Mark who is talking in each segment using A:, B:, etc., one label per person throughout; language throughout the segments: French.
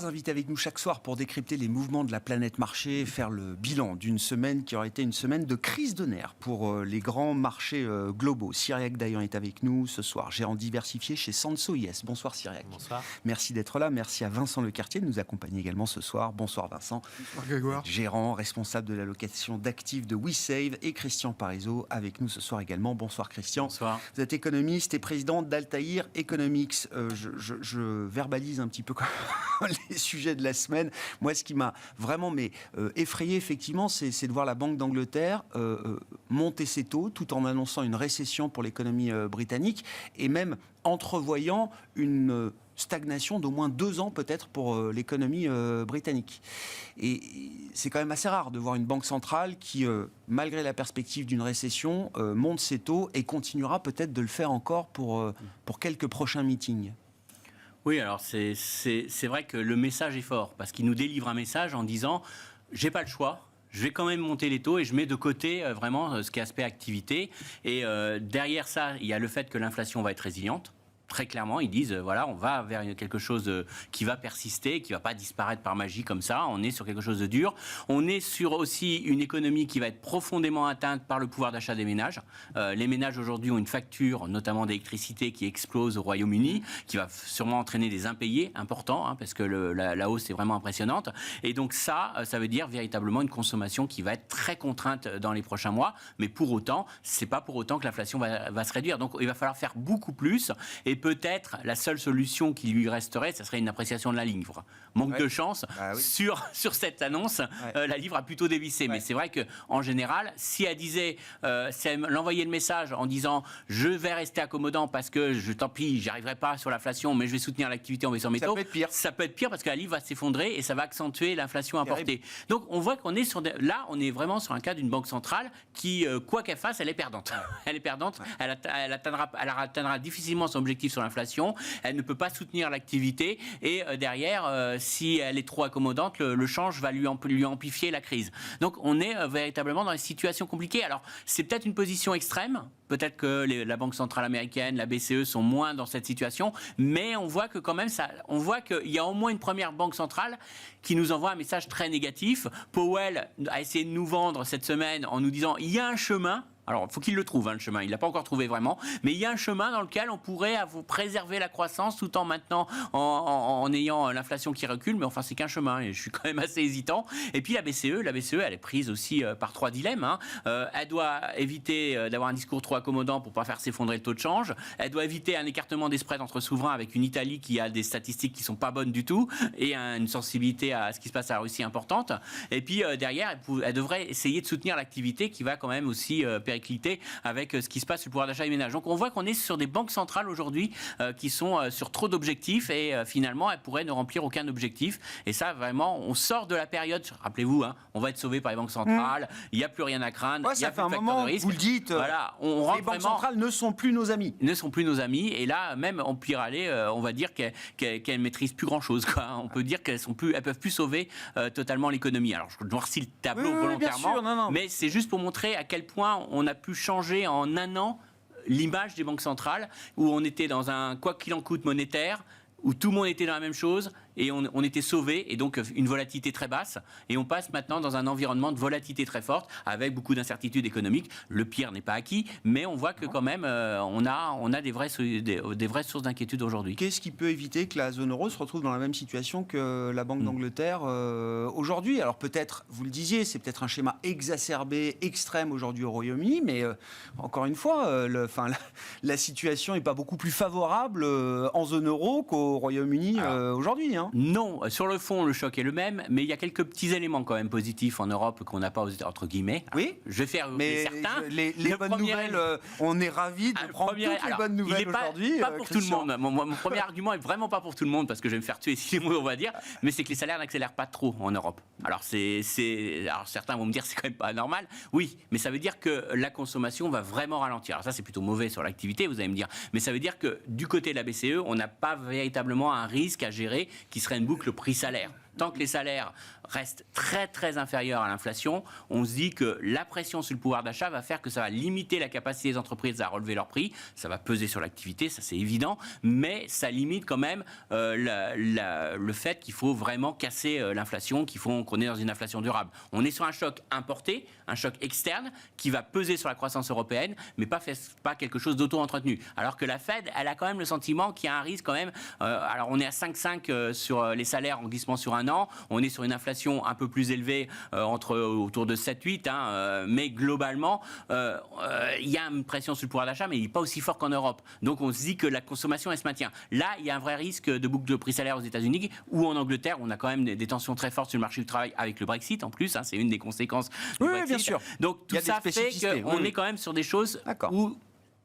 A: invités avec nous chaque soir pour décrypter les mouvements de la planète marché et faire le bilan d'une semaine qui aurait été une semaine de crise de nerfs pour les grands marchés globaux. Cyriac Dayan est avec nous ce soir, gérant diversifié chez Sansot IS. Bonsoir Cyriac.
B: Bonsoir.
A: Merci d'être là. Merci à Vincent Lecartier de nous accompagner également ce soir. Bonsoir Vincent.
C: Bonsoir Grégoire.
A: Gérant, responsable de l'allocation d'actifs de WeSave, et Christian Parizeau avec nous ce soir également. Bonsoir Christian.
B: Bonsoir.
A: Vous êtes économiste et président d'Altaïr Economics. Je verbalise un petit peu les sujets de la semaine. Moi, ce qui m'a vraiment effrayé, effectivement, c'est de voir la Banque d'Angleterre monter ses taux tout en annonçant une récession pour l'économie britannique et même entrevoyant une stagnation d'au moins 2 ans peut-être pour l'économie britannique. Et c'est quand même assez rare de voir une banque centrale qui, malgré la perspective d'une récession, monte ses taux et continuera peut-être de le faire encore pour quelques prochains meetings.
B: Oui, alors c'est vrai que le message est fort, parce qu'il nous délivre un message en disant « j'ai pas le choix ». Je vais quand même monter les taux et je mets de côté vraiment ce qui est aspect activité. Et derrière ça, il y a le fait que l'inflation va être résiliente. Très clairement, ils disent, voilà, on va vers quelque chose qui va persister, qui ne va pas disparaître par magie comme ça. On est sur quelque chose de dur. On est sur aussi une économie qui va être profondément atteinte par le pouvoir d'achat des ménages. Les ménages aujourd'hui ont une facture, notamment d'électricité, qui explose au Royaume-Uni, qui va sûrement entraîner des impayés importants, parce que la hausse est vraiment impressionnante. Et donc ça veut dire véritablement une consommation qui va être très contrainte dans les prochains mois. Mais pour autant, c'est pas pour autant que l'inflation va se réduire. Donc il va falloir faire beaucoup plus. Et peut-être la seule solution qui lui resterait, ça serait une appréciation de la livre. Manque de chance, oui. sur cette annonce, la livre a plutôt dévissé. Ouais. Mais c'est vrai qu'en général, si elle disait, si elle l'envoyait le message en disant je vais rester accommodant parce que tant pis, j'y arriverai pas sur l'inflation, mais je vais soutenir l'activité en baissant mes taux. Ça peut être pire parce que la livre va s'effondrer et ça va accentuer l'inflation importée. Donc on voit qu'on est là, on est vraiment sur un cas d'une banque centrale qui, quoi qu'elle fasse, elle est perdante. Elle est perdante. Ouais. Elle atteindra difficilement son objectif sur l'inflation, elle ne peut pas soutenir l'activité et derrière, si elle est trop accommodante, le change va lui amplifier la crise. Donc on est véritablement dans une situation compliquée. Alors c'est peut-être une position extrême, peut-être que la Banque centrale américaine, la BCE sont moins dans cette situation, mais on voit que quand même on voit qu'il y a au moins une première banque centrale qui nous envoie un message très négatif. Powell a essayé de nous vendre cette semaine en nous disant il y a un chemin. Alors, il faut qu'il le trouve, le chemin. Il ne l'a pas encore trouvé vraiment. Mais il y a un chemin dans lequel on pourrait préserver la croissance tout en maintenant, en ayant l'inflation qui recule. Mais enfin, c'est qu'un chemin. Et je suis quand même assez hésitant. Et puis, la BCE, elle est prise aussi par 3 dilemmes. Elle doit éviter d'avoir un discours trop accommodant pour ne pas faire s'effondrer le taux de change. Elle doit éviter un écartement des spreads entre souverains avec une Italie qui a des statistiques qui ne sont pas bonnes du tout et une sensibilité à ce qui se passe à la Russie importante. Et puis, derrière, elle devrait essayer de soutenir l'activité qui va quand même aussi avec ce qui se passe sur le pouvoir d'achat des ménages. Donc on voit qu'on est sur des banques centrales aujourd'hui qui sont sur trop d'objectifs et finalement elles pourraient ne remplir aucun objectif. Et ça vraiment, on sort de la période, rappelez-vous, on va être sauvé par les banques centrales, il n'y a plus rien à craindre, il y a plus de facteur de risque.
A: Vous le dites,
B: voilà,
A: les banques centrales ne sont plus nos amis.
B: Ne sont plus nos amis et là même on peut aller, on va dire qu'elles maîtrisent plus grand-chose. On peut dire qu'elles peuvent plus sauver totalement l'économie. Alors je noircis le tableau volontairement, sûr, mais c'est juste pour montrer à quel point on a pu changer en un an l'image des banques centrales, où on était dans un quoi qu'il en coûte monétaire, où tout le monde était dans la même chose, et on était sauvé, et donc une volatilité très basse, et on passe maintenant dans un environnement de volatilité très forte, avec beaucoup d'incertitudes économiques. Le pire n'est pas acquis, mais on voit que quand même, on a des vraies sources d'inquiétude aujourd'hui.
A: Qu'est-ce qui peut éviter que la zone euro se retrouve dans la même situation que la Banque d'Angleterre aujourd'hui? Alors peut-être, vous le disiez, c'est peut-être un schéma exacerbé, extrême aujourd'hui au Royaume-Uni, mais encore une fois, la situation n'est pas beaucoup plus favorable en zone euro qu'au Royaume-Uni aujourd'hui.
B: Non, sur le fond, le choc est le même, mais il y a quelques petits éléments quand même positifs en Europe qu'on n'a pas entre guillemets.
A: Oui,
B: je vais faire certains.
A: Les bonnes nouvelles, on est ravis de prendre toutes les bonnes nouvelles aujourd'hui.
B: Pas pour Christian. Tout le monde. Mon premier argument est vraiment pas pour tout le monde, parce que je vais me faire tuer si les mots, on va dire, mais c'est que les salaires n'accélèrent pas trop en Europe. Alors, alors certains vont me dire c'est quand même pas normal. Oui, mais ça veut dire que la consommation va vraiment ralentir. Alors ça, c'est plutôt mauvais sur l'activité, vous allez me dire. Mais ça veut dire que du côté de la BCE, on n'a pas véritablement un risque à gérer qui serait une boucle prix-salaire. tant que les salaires restent très très inférieurs à l'inflation, on se dit que la pression sur le pouvoir d'achat va faire que ça va limiter la capacité des entreprises à relever leurs prix. Ça va peser sur l'activité, ça c'est évident, mais ça limite quand même le fait qu'il faut vraiment casser l'inflation, qu'on est dans une inflation durable. On est sur un choc importé, un choc externe qui va peser sur la croissance européenne, mais pas quelque chose d'auto-entretenu. Alors que la Fed, elle a quand même le sentiment qu'il y a un risque quand même. Alors on est à 5,5 sur les salaires en glissement sur un an, on est sur une inflation un peu plus élevée, autour de 7-8, mais globalement, il y a une pression sur le pouvoir d'achat, mais il n'est pas aussi fort qu'en Europe. Donc on se dit que la consommation, elle se maintient. Là, il y a un vrai risque de boucle de prix-salaire aux États-Unis ou en Angleterre, où on a quand même des tensions très fortes sur le marché du travail avec le Brexit en plus, c'est une des conséquences du Brexit.
A: Oui, bien sûr.
B: Donc tout ça fait qu'on est quand même sur des choses où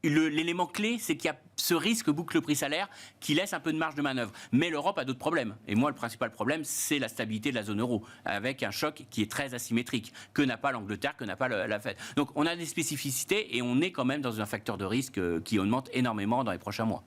B: l'élément clé, c'est qu'il y a ce risque boucle prix-salaire qui laisse un peu de marge de manœuvre. Mais l'Europe a d'autres problèmes. Et moi, le principal problème, c'est la stabilité de la zone euro, avec un choc qui est très asymétrique, que n'a pas l'Angleterre, que n'a pas la Fed. Donc on a des spécificités et on est quand même dans un facteur de risque qui augmente énormément dans les prochains mois.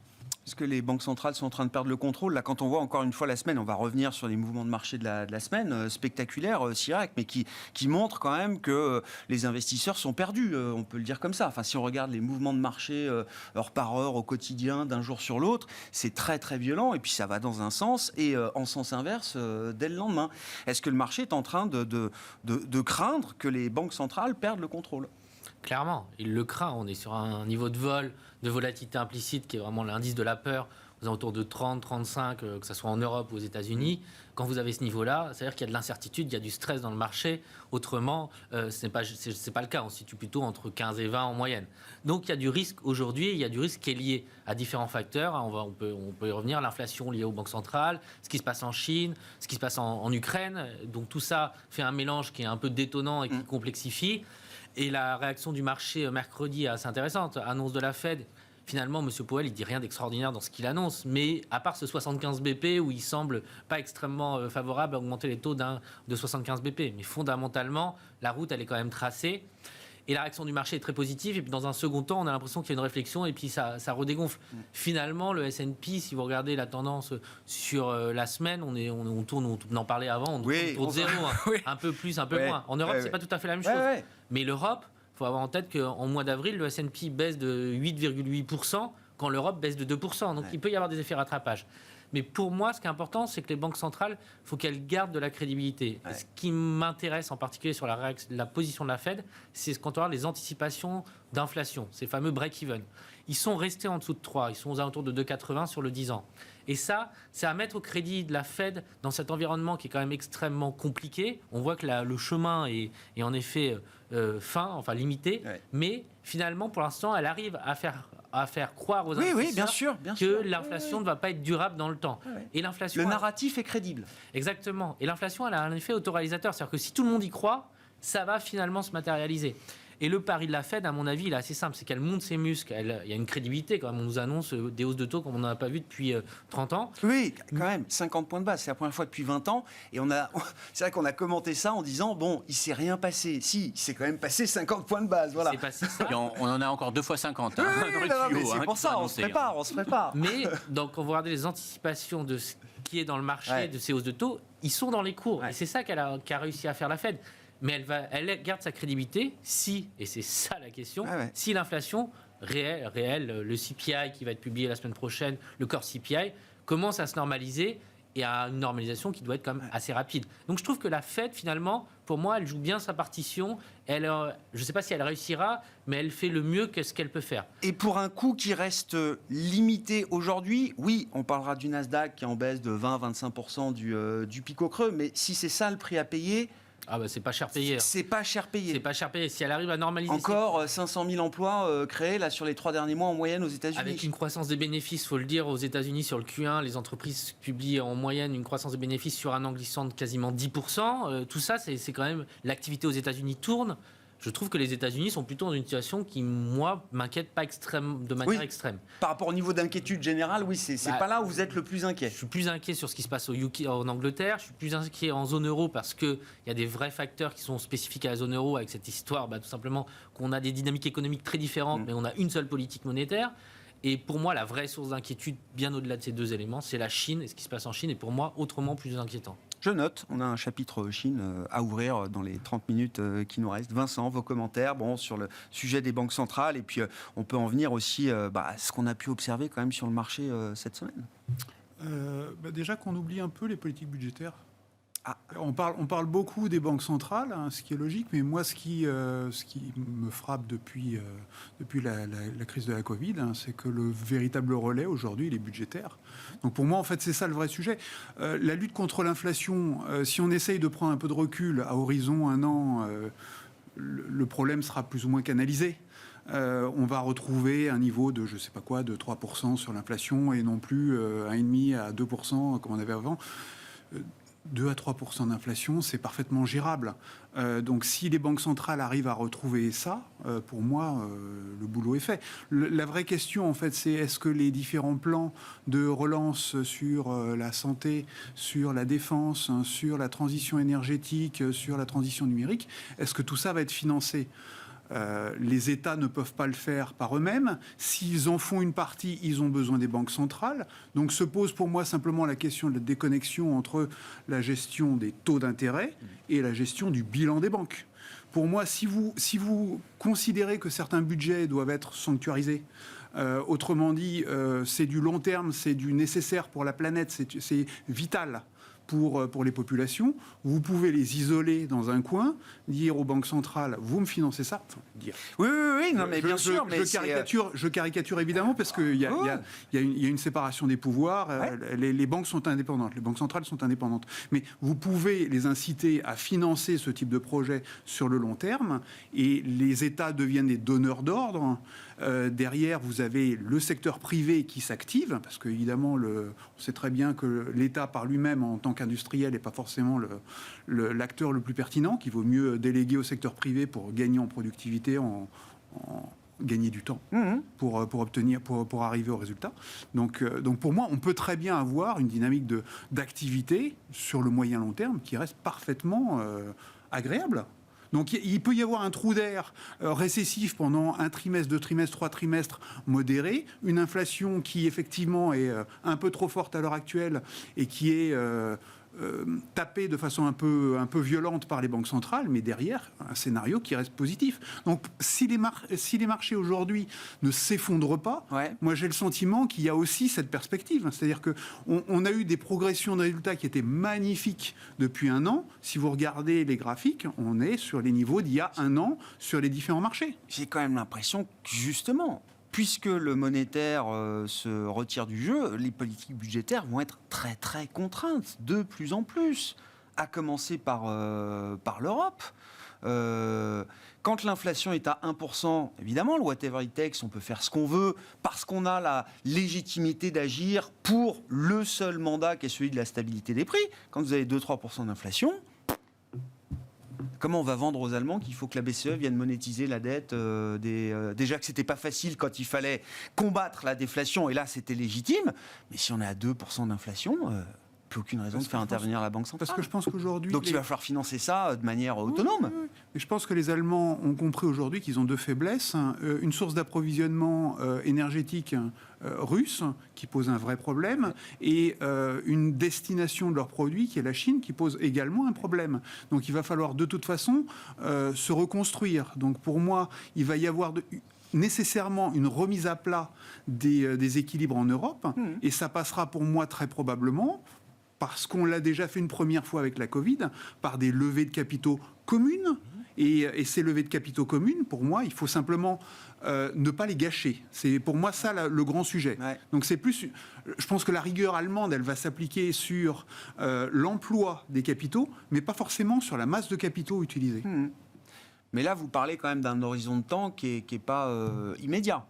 A: Est-ce que les banques centrales sont en train de perdre le contrôle? Là, quand on voit encore une fois la semaine, on va revenir sur les mouvements de marché de la semaine, spectaculaires, Chirac, mais qui montrent quand même que les investisseurs sont perdus, on peut le dire comme ça. Enfin, si on regarde les mouvements de marché heure par heure, au quotidien, d'un jour sur l'autre, c'est très très violent, et puis ça va dans un sens, et en sens inverse, dès le lendemain. Est-ce que le marché est en train de craindre que les banques centrales perdent le contrôle?
C: Clairement, il le craint. On est sur un niveau de volatilité implicite qui est vraiment l'indice de la peur, aux alentours de 30, 35, que ce soit en Europe ou aux États-Unis. Quand vous avez ce niveau-là, c'est-à-dire qu'il y a de l'incertitude, il y a du stress dans le marché. Autrement, ce n'est pas le cas. On se situe plutôt entre 15 et 20 en moyenne. Donc il y a du risque aujourd'hui, il y a du risque qui est lié à différents facteurs. On peut y revenir, l'inflation liée aux banques centrales, ce qui se passe en Chine, ce qui se passe en Ukraine. Donc tout ça fait un mélange qui est un peu détonnant et qui complexifie. Et la réaction du marché mercredi est assez intéressante. Annonce de la Fed. Finalement, M. Powell, il dit rien d'extraordinaire dans ce qu'il annonce. Mais à part ce 75 BP où il semble pas extrêmement favorable à augmenter les taux de 75 BP. Mais fondamentalement, la route, elle est quand même tracée. Et la réaction du marché est très positive. Et puis dans un second temps, on a l'impression qu'il y a une réflexion et puis ça redégonfle. Finalement, le S&P, si vous regardez la tendance sur la semaine, on tourne, on en parlait avant, on tourne autour de zéro. Un peu plus, un peu moins. En Europe, c'est pas tout à fait la même chose. Mais l'Europe, il faut avoir en tête qu'en mois d'avril, le S&P baisse de 8,8% quand l'Europe baisse de 2%. Donc il peut y avoir des effets rattrapage. Mais pour moi, ce qui est important, c'est que les banques centrales, il faut qu'elles gardent de la crédibilité. Ce qui m'intéresse en particulier sur la position de la Fed, c'est quand on regarde les anticipations d'inflation, ces fameux break-even. Ils sont restés en dessous de 3, ils sont aux alentours de 2,80 sur le 10 ans. Et ça, c'est à mettre au crédit de la Fed dans cet environnement qui est quand même extrêmement compliqué. On voit que le chemin est en effet limité, mais finalement, pour l'instant, elle arrive à faire croire aux investisseurs que l'inflation ne va pas être durable dans le temps. Et l'inflation,
A: le narratif est crédible.
C: Exactement. Et l'inflation, elle a un effet autoréalisateur. C'est-à-dire que si tout le monde y croit, ça va finalement se matérialiser. Et le pari de la Fed, à mon avis, il est assez simple. C'est qu'elle monte ses muscles. Il y a une crédibilité quand même. On nous annonce des hausses de taux comme on n'en a pas vu depuis 30 ans.
A: Oui, quand même, 50 points de base. C'est la première fois depuis 20 ans. Et c'est vrai qu'on a commenté ça en disant, bon, il ne s'est rien passé. Si, il s'est quand même passé 50 points de base. Voilà.
C: C'est passé ça.
B: Et on en a encore 2 fois 50.
A: Oui, mais c'est pour ça, on se prépare.
C: Mais donc, quand vous regardez les anticipations de ce qui est dans le marché de ces hausses de taux, ils sont dans les cours. Et c'est ça qu'a réussi à faire la Fed. Mais elle garde sa crédibilité si, et c'est ça la question, si l'inflation réelle, le CPI qui va être publié la semaine prochaine, le core CPI, commence à se normaliser et à une normalisation qui doit être quand même assez rapide. Donc je trouve que la Fed, finalement, pour moi, elle joue bien sa partition. Je ne sais pas si elle réussira, mais elle fait le mieux que ce qu'elle peut faire.
A: Et pour un coût qui reste limité aujourd'hui, oui, on parlera du Nasdaq qui est en baisse de 20-25% du pic au creux, mais si c'est ça le prix à payer...
C: Ah bah c'est pas cher payé.
A: C'est pas cher payé.
C: C'est pas cher payé. Si elle arrive à normaliser...
A: Encore 500 000 emplois créés là, sur les 3 derniers mois en moyenne aux États-Unis.
C: Avec une croissance des bénéfices, il faut le dire, aux États-Unis sur le Q1, les entreprises publient en moyenne une croissance des bénéfices sur un an glissant de quasiment 10%. Tout ça, c'est quand même... L'activité aux États-Unis tourne. Je trouve que les États-Unis sont plutôt dans une situation qui, moi, m'inquiète pas de manière extrême.
A: Par rapport au niveau d'inquiétude générale, oui, c'est pas là où vous êtes le plus inquiet.
C: Je suis plus inquiet sur ce qui se passe en Angleterre. Je suis plus inquiet en zone euro parce qu'il y a des vrais facteurs qui sont spécifiques à la zone euro avec cette histoire, tout simplement, qu'on a des dynamiques économiques très différentes, mais on a une seule politique monétaire. Et pour moi, la vraie source d'inquiétude, bien au-delà de ces deux éléments, c'est la Chine et ce qui se passe en Chine, est pour moi autrement plus inquiétant.
A: Je note, on a un chapitre Chine à ouvrir dans les 30 minutes qui nous restent. Vincent, vos commentaires sur le sujet des banques centrales, et puis on peut en venir aussi à ce qu'on a pu observer quand même sur le marché cette semaine.
D: Déjà qu'on oublie un peu les politiques budgétaires.
A: Ah.
D: On parle beaucoup des banques centrales, ce qui est logique, mais moi, ce qui me frappe depuis la crise de la Covid, c'est que le véritable relais aujourd'hui, il est budgétaire. Donc pour moi, en fait, c'est ça le vrai sujet. La lutte contre l'inflation, si on essaye de prendre un peu de recul à horizon 1 an, le problème sera plus ou moins canalisé. On va retrouver un niveau de, je ne sais pas quoi, de 3% sur l'inflation et non plus 1,5 à 2% comme on avait avant. 2 à 3% d'inflation, c'est parfaitement gérable. Donc si les banques centrales arrivent à retrouver ça, pour moi, le boulot est fait. La vraie question, en fait, c'est est-ce que les différents plans de relance sur la santé, sur la défense, sur la transition énergétique, sur la transition numérique, est-ce que tout ça va être financé ? Les États ne peuvent pas le faire par eux-mêmes. S'ils en font une partie, ils ont besoin des banques centrales. Donc se pose pour moi simplement la question de la déconnexion entre la gestion des taux d'intérêt et la gestion du bilan des banques. Pour moi, si vous considérez que certains budgets doivent être sanctuarisés, autrement dit, c'est du long terme, c'est du nécessaire pour la planète, c'est vital pour les populations, vous pouvez les isoler dans un coin, dire aux banques centrales, vous me financez ça. Enfin, dire.
A: Oui, non, mais bien sûr. Mais
D: je caricature évidemment parce qu'il y a une séparation des pouvoirs. Ouais. Les banques sont indépendantes, les banques centrales sont indépendantes. Mais vous pouvez les inciter à financer ce type de projet sur le long terme et les États deviennent des donneurs d'ordre. Derrière, vous avez le secteur privé qui s'active, parce qu'évidemment, on sait très bien que l'État par lui-même, en tant qu'industriel, n'est pas forcément l'acteur le plus pertinent, qu'il vaut mieux déléguer au secteur privé pour gagner en productivité, gagner du temps pour arriver au résultat. Donc pour moi, on peut très bien avoir une dynamique d'activité sur le moyen long terme qui reste parfaitement agréable. Donc il peut y avoir un trou d'air récessif pendant un trimestre, 2 trimestres, 3 trimestres modéré, une inflation qui effectivement est un peu trop forte à l'heure actuelle et qui est tapée de façon un peu violente par les banques centrales, mais derrière, un scénario qui reste positif. Donc si les marchés aujourd'hui ne s'effondrent pas, moi j'ai le sentiment qu'il y a aussi cette perspective. C'est-à-dire qu'on a eu des progressions de résultats qui étaient magnifiques depuis un an. Si vous regardez les graphiques, on est sur les niveaux d'il y a un an sur les différents marchés.
A: J'ai quand même l'impression que justement, puisque le monétaire se retire du jeu, les politiques budgétaires vont être très très contraintes, de plus en plus, à commencer par l'Europe. Quand l'inflation est à 1%, évidemment, le whatever it takes, on peut faire ce qu'on veut, parce qu'on a la légitimité d'agir pour le seul mandat qui est celui de la stabilité des prix. Quand vous avez 2-3% d'inflation, comment on va vendre aux Allemands qu'il faut que la BCE vienne monétiser la dette déjà que c'était pas facile quand il fallait combattre la déflation, et là c'était légitime, mais si on est à 2% d'inflation, plus aucune raison de faire intervenir la Banque centrale.
D: Parce que je pense qu'aujourd'hui...
A: Donc il va falloir financer ça de manière autonome.
D: Oui. Et je pense que les Allemands ont compris aujourd'hui qu'ils ont deux faiblesses. Une source d'approvisionnement énergétique russe qui pose un vrai problème et une destination de leurs produits qui est la Chine qui pose également un problème. Donc il va falloir de toute façon se reconstruire. Donc pour moi, il va y avoir nécessairement une remise à plat des équilibres en Europe et ça passera pour moi très probablement, parce qu'on l'a déjà fait une première fois avec la Covid, par des levées de capitaux communes. Et ces levées de capitaux communes, pour moi, il faut simplement ne pas les gâcher. C'est pour moi ça le grand sujet. Ouais. Donc c'est plus, je pense que la rigueur allemande, elle va s'appliquer sur l'emploi des capitaux, mais pas forcément sur la masse de capitaux utilisés.
A: Mais là, vous parlez quand même d'un horizon de temps qui est pas immédiat.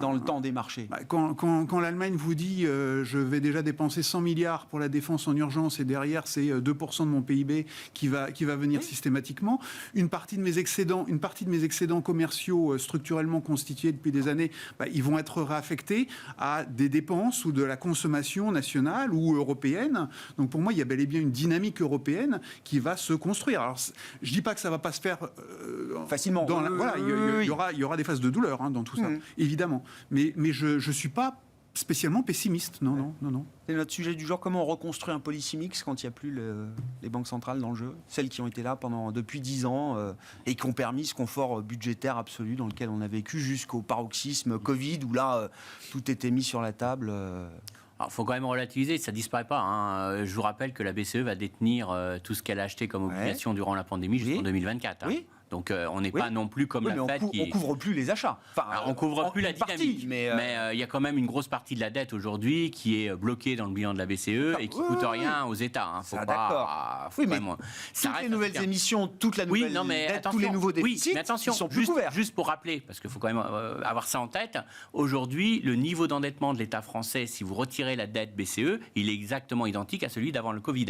A: Dans le temps des marchés.
D: Quand l'Allemagne vous dit je vais déjà dépenser 100 milliards pour la défense en urgence et derrière c'est 2% de mon PIB qui va venir systématiquement, une partie de mes excédents commerciaux structurellement constitués depuis des années, ils vont être réaffectés à des dépenses ou de la consommation nationale ou européenne. Donc pour moi, il y a bel et bien une dynamique européenne qui va se construire. Alors je dis pas que ça va pas se faire
A: facilement.
D: Il y aura des phases de douleur dans tout ça. Évidemment. Mais je ne suis pas spécialement pessimiste. Non.
A: C'est notre sujet du jour. Comment on reconstruit un policy mix quand il n'y a plus les banques centrales dans le jeu? Celles qui ont été là depuis 10 ans et qui ont permis ce confort budgétaire absolu dans lequel on a vécu jusqu'au paroxysme Covid, où là, tout était mis sur la table.
B: Il faut quand même relativiser, ça ne disparaît pas. Hein. Je vous rappelle que la BCE va détenir tout ce qu'elle a acheté comme obligation durant la pandémie jusqu'en 2024. Hein.
A: Oui.
B: Donc on n'est pas non plus comme la Fed
A: on couvre plus les achats. Enfin,
B: on couvre plus la dynamique.
A: Partie,
B: mais il y a quand même une grosse partie de la dette aujourd'hui qui est bloquée dans le bilan de la BCE et qui coûte rien aux États. Hein. Faut pas.
A: Oui, mais toutes les nouvelles émissions, toute la nouvelle dette, tous les nouveaux déficits,
B: mais attention,
A: ils sont plus couverts.
B: Juste pour rappeler, parce qu'il faut quand même avoir ça en tête. Aujourd'hui, le niveau d'endettement de l'État français, si vous retirez la dette BCE, il est exactement identique à celui d'avant le Covid.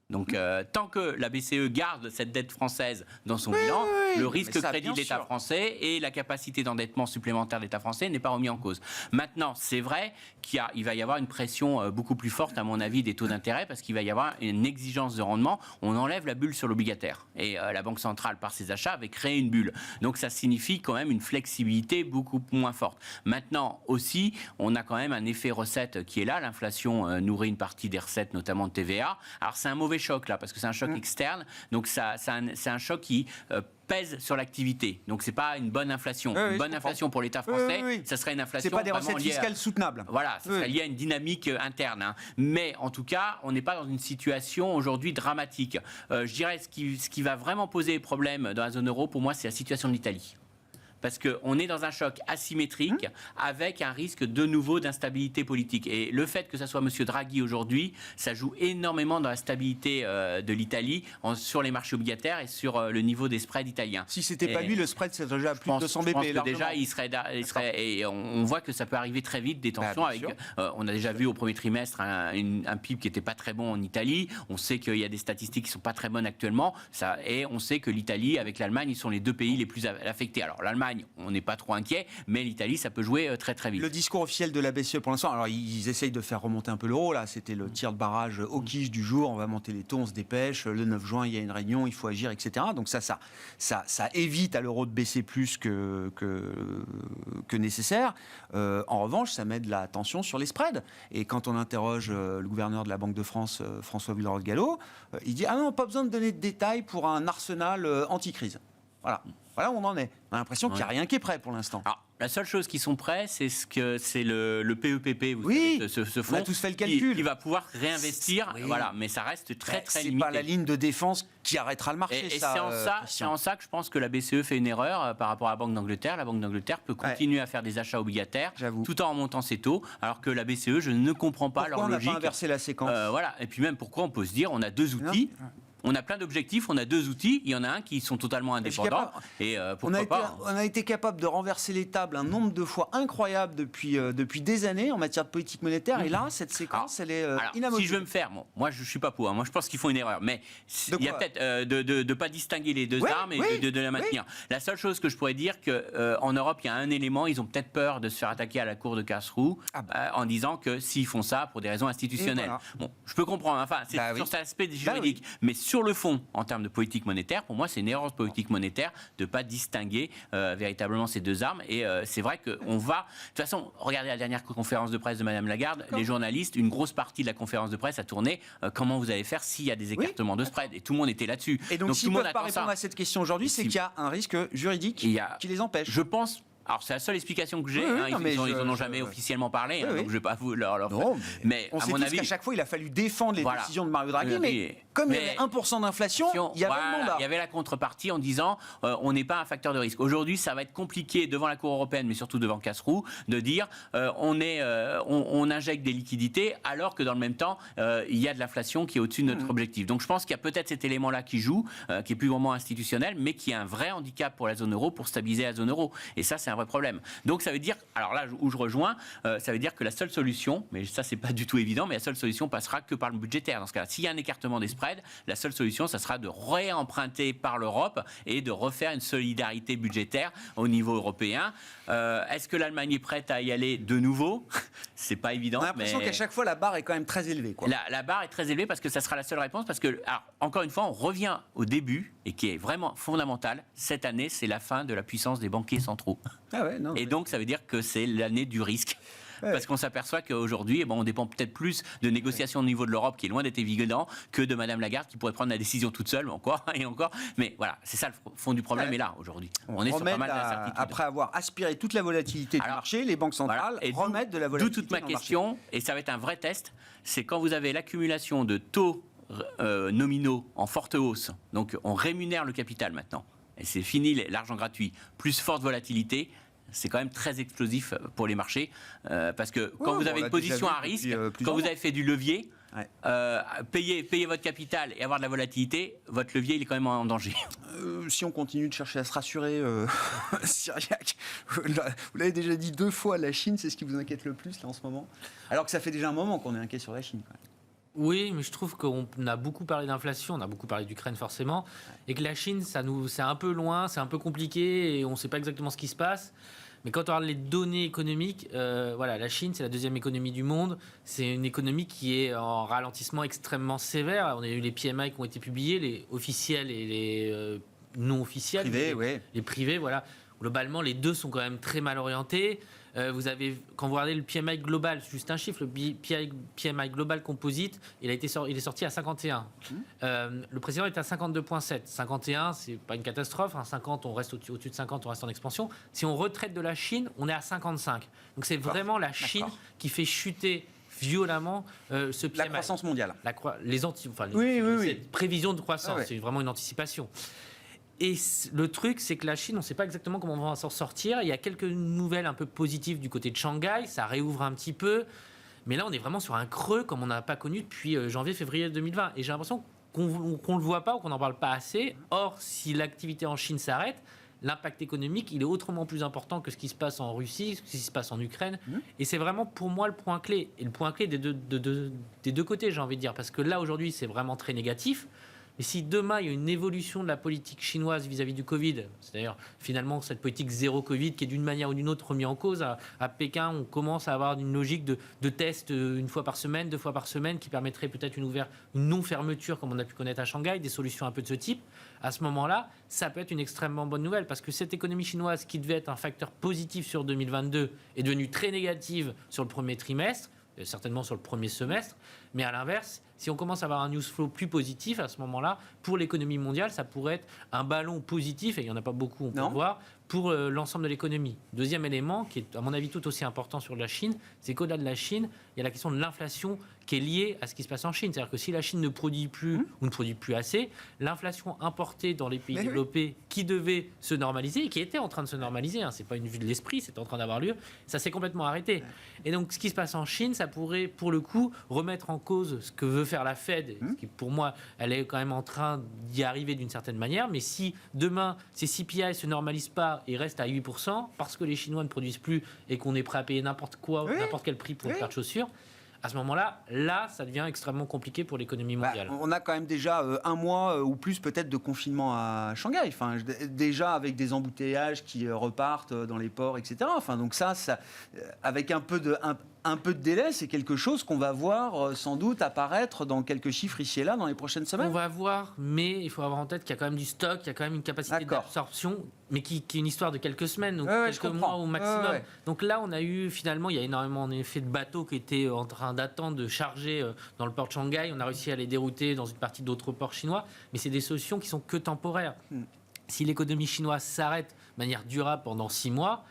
B: Donc, tant que la BCE garde cette dette française dans son bilan, le risque crédit de l'État français et la capacité d'endettement supplémentaire de l'État français n'est pas remis en cause. Maintenant, c'est vrai qu'il va y avoir une pression beaucoup plus forte, à mon avis, des taux d'intérêt, parce qu'il va y avoir une exigence de rendement. On enlève la bulle sur l'obligataire. Et la Banque centrale, par ses achats, avait créé une bulle. Donc, ça signifie quand même une flexibilité beaucoup moins forte. Maintenant, aussi, on a quand même un effet recette qui est là. L'inflation nourrit une partie des recettes, notamment de TVA. Alors, c'est un mauvais choc là, parce que c'est un choc externe, donc c'est un choc qui pèse sur l'activité. Donc c'est pas une bonne inflation. Une bonne inflation pour l'État français, ça serait une inflation.
A: C'est pas des recettes fiscales soutenables.
B: Voilà, ça serait lié à une dynamique interne. Hein. Mais en tout cas, on n'est pas dans une situation aujourd'hui dramatique. Je dirais ce qui va vraiment poser problème dans la zone euro, pour moi, c'est la situation de l'Italie. Parce qu'on est dans un choc asymétrique avec un risque de nouveau d'instabilité politique. Et le fait que ça soit M. Draghi aujourd'hui, ça joue énormément dans la stabilité de l'Italie sur les marchés obligataires et sur le niveau des spreads italiens.
A: Si ce n'était pas lui, le spread serait déjà à plus de 200 BP.
B: Je pense que déjà, il serait et on voit que ça peut arriver très vite, des tensions. On a déjà vu au premier trimestre un PIB qui n'était pas très bon en Italie. On sait qu'il y a des statistiques qui ne sont pas très bonnes actuellement. Et on sait que l'Italie, avec l'Allemagne, ils sont les deux pays les plus affectés. Alors l'Allemagne, on n'est pas trop inquiet, mais l'Italie, ça peut jouer très très vite.
A: Le discours officiel de la BCE pour l'instant, alors ils essayent de faire remonter un peu l'euro, là, c'était le tir de barrage au quiche du jour, on va monter les taux, on se dépêche, le 9 juin il y a une réunion, il faut agir, etc. Donc ça évite à l'euro de baisser plus que nécessaire. En revanche, ça met de la tension sur les spreads. Et quand on interroge le gouverneur de la Banque de France, François Villeroy-Gallo, il dit « Ah non, pas besoin de donner de détails pour un arsenal anti-crise ». Voilà où on en est. On a l'impression qu'il n'y a rien qui est prêt pour l'instant.
B: Alors, la seule chose qui sont prêts, c'est le PEPP, vous savez, ce fonds,
A: on a tous fait le calcul.
B: Qui va pouvoir réinvestir. Voilà, mais ça reste très limité.
A: C'est pas la ligne de défense qui arrêtera le marché.
B: Et c'est en ça que je pense que la BCE fait une erreur par rapport à la Banque d'Angleterre. La Banque d'Angleterre peut continuer à faire des achats obligataires tout en remontant ses taux, alors que la BCE, je ne comprends pas leur logique.
A: Pourquoi on n'a pas inversé la séquence
B: Voilà. Et puis même pourquoi on peut se dire, on a deux outils. On a plein d'objectifs, on a deux outils, il y en a un qui sont totalement indépendants. Et pourquoi pas
A: On a été capable de renverser les tables un nombre de fois incroyable depuis des années en matière de politique monétaire. Et là, cette séquence, elle est inamovible.
B: Si je veux me faire, moi je ne suis pas pour, hein, moi je pense qu'ils font une erreur. Mais il y a peut-être de ne pas distinguer les deux armes et de la maintenir. La seule chose que je pourrais dire, qu'en Europe, il y a un élément, ils ont peut-être peur de se faire attaquer à la cour de Karlsruhe en disant que s'ils font ça pour des raisons institutionnelles. Bon, je peux comprendre, enfin, c'est sur cet aspect juridique. Mais sur le fond, en termes de politique monétaire, pour moi, c'est une erreur de politique monétaire de ne pas distinguer véritablement ces deux armes. Et c'est vrai qu'on va... De toute façon, regardez la dernière conférence de presse de Mme Lagarde, les journalistes, une grosse partie de la conférence de presse a tourné comment vous allez faire s'il y a des écartements de spread. Et tout le monde était là-dessus.
A: Et donc s'ils ne peuvent pas répondre à cette question aujourd'hui, c'est qu'il y a un risque juridique qui les empêche.
B: Je pense... Alors, c'est la seule explication que j'ai. Ils n'en ont jamais officiellement parlé, donc je ne vais pas vous leur faire. Mais
A: on sait tous qu'à chaque fois, il a fallu défendre les décisions de Mario Draghi. Mais comme il y avait 1% d'inflation, il y avait le mandat.
B: Il y avait la contrepartie en disant on n'est pas un facteur de risque. Aujourd'hui, ça va être compliqué devant la Cour européenne, mais surtout devant Karlsruhe, de dire on injecte des liquidités, alors que dans le même temps, il y a de l'inflation qui est au-dessus de notre objectif. Donc, je pense qu'il y a peut-être cet élément-là qui joue, qui est plus vraiment institutionnel, mais qui est un vrai handicap pour la zone euro, pour stabiliser la zone euro. Et ça, c'est un vrai problème. Donc ça veut dire, alors là où je rejoins, ça veut dire que la seule solution, mais ça c'est pas du tout évident, mais la seule solution passera que par le budgétaire. Dans ce cas-là, s'il y a un écartement des spreads, la seule solution, ça sera de réemprunter par l'Europe et de refaire une solidarité budgétaire au niveau européen. Est-ce que l'Allemagne est prête à y aller de nouveau? C'est pas évident.
A: On a l'impression qu'à chaque fois la barre est quand même très élevée.
B: La barre est très élevée parce que ça sera la seule réponse. Parce que, alors, encore une fois, on revient au début et qui est vraiment fondamental. Cette année, c'est la fin de la puissance des banquiers centraux. Et donc, ça veut dire que c'est l'année du risque. parce qu'on s'aperçoit qu'aujourd'hui, on dépend peut-être plus de négociations au niveau de l'Europe, qui est loin d'être évident, que de Madame Lagarde, qui pourrait prendre la décision toute seule, encore et encore. Mais voilà, c'est ça le fond du problème, est là, aujourd'hui. On est sur pas mal d'incertitudes.
A: Après avoir aspiré toute la volatilité du marché, les banques centrales remettent de la volatilité.
B: D'où toute ma question, et ça va être un vrai test, c'est quand vous avez l'accumulation de taux nominaux en forte hausse, donc on rémunère le capital maintenant, et c'est fini l'argent gratuit, plus forte volatilité, c'est quand même très explosif pour les marchés, parce que quand vous avez une position à risque, quand vous avez fait du levier, payer votre capital et avoir de la volatilité, votre levier il est quand même en danger.
A: Si on continue de chercher à se rassurer, Cyriac, vous l'avez déjà dit 2 fois, la Chine, c'est ce qui vous inquiète le plus là en ce moment, alors que ça fait déjà un moment qu'on est inquiet sur la Chine quand même.
C: Oui, mais je trouve qu'on a beaucoup parlé d'inflation, on a beaucoup parlé d'Ukraine forcément, et que la Chine, c'est un peu loin, c'est un peu compliqué, et on ne sait pas exactement ce qui se passe. Mais quand on regarde les données économiques, la Chine, c'est la 2e économie du monde. C'est une économie qui est en ralentissement extrêmement sévère. On a eu les PMI qui ont été publiés, les officiels et les non officiels. Les privés, voilà. Globalement, les deux sont quand même très mal orientés. Vous avez, quand vous regardez le PMI global, juste un chiffre, le PMI global composite, il est sorti à 51. Le précédent est à 52,7. 51, c'est pas une catastrophe. 50, on reste au-dessus de 50, on reste en expansion. Si on retraite de la Chine, on est à 55. Donc c'est vraiment la Chine qui fait chuter violemment ce PMI.
A: La croissance mondiale.
C: Les prévisions de croissance, c'est vraiment une anticipation. Et le truc, c'est que la Chine, on ne sait pas exactement comment on va s'en sortir. Il y a quelques nouvelles un peu positives du côté de Shanghai, ça réouvre un petit peu. Mais là, on est vraiment sur un creux comme on n'a pas connu depuis janvier-février 2020. Et j'ai l'impression qu'on ne le voit pas ou qu'on n'en parle pas assez. Or, si l'activité en Chine s'arrête, l'impact économique, il est autrement plus important que ce qui se passe en Russie, ce qui se passe en Ukraine. Et c'est vraiment pour moi le point clé. Et le point clé des deux côtés, j'ai envie de dire. Parce que là, aujourd'hui, c'est vraiment très négatif. Et si demain, il y a une évolution de la politique chinoise vis-à-vis du Covid, c'est-à-dire finalement cette politique zéro Covid qui est d'une manière ou d'une autre remise en cause, à Pékin, on commence à avoir une logique de tests 1 fois par semaine, 2 fois par semaine, qui permettrait peut-être une non-fermeture, comme on a pu connaître à Shanghai, des solutions un peu de ce type. À ce moment-là, ça peut être une extrêmement bonne nouvelle, parce que cette économie chinoise, qui devait être un facteur positif sur 2022, est devenue très négative sur le premier trimestre, certainement sur le premier semestre, mais à l'inverse, si on commence à avoir un news flow plus positif à ce moment-là, pour l'économie mondiale, ça pourrait être un ballon positif, et il n'y en a pas beaucoup, on peut le voir, pour l'ensemble de l'économie. Deuxième élément, qui est à mon avis tout aussi important sur la Chine, c'est qu'au-delà de la Chine, il y a la question de l'inflation qui est liée à ce qui se passe en Chine. C'est-à-dire que si la Chine ne produit plus ou ne produit plus assez, l'inflation importée dans les pays développés qui devait se normaliser, et qui était en train de se normaliser, ce n'est pas une vue de l'esprit, c'est en train d'avoir lieu, ça s'est complètement arrêté. Et donc ce qui se passe en Chine, ça pourrait pour le coup remettre en cause ce que veut faire la Fed, ce qui pour moi, elle est quand même en train d'y arriver d'une certaine manière, mais si demain ces CPI ne se normalisent pas et restent à 8%, parce que les Chinois ne produisent plus et qu'on est prêt à payer n'importe quel prix pour une paire de chaussures, à ce moment-là, ça devient extrêmement compliqué pour l'économie mondiale.
A: On a quand même déjà 1 mois ou plus peut-être de confinement à Shanghai. Enfin, déjà avec des embouteillages qui repartent dans les ports, etc. Enfin, donc ça avec un peu de délai, c'est quelque chose qu'on va voir sans doute apparaître dans quelques chiffres ici et là dans les prochaines semaines.
C: On va voir, mais il faut avoir en tête qu'il y a quand même du stock, il y a quand même une capacité d'absorption, mais qui est une histoire de quelques semaines, donc quelques mois au maximum. Donc là, on a eu finalement, il y a énormément en effet de bateaux qui étaient en train d'attendre de charger dans le port de Shanghai. On a réussi à les dérouter dans une partie d'autres ports chinois, mais c'est des solutions qui sont que temporaires. Si l'économie chinoise s'arrête de manière durable pendant 6 mois,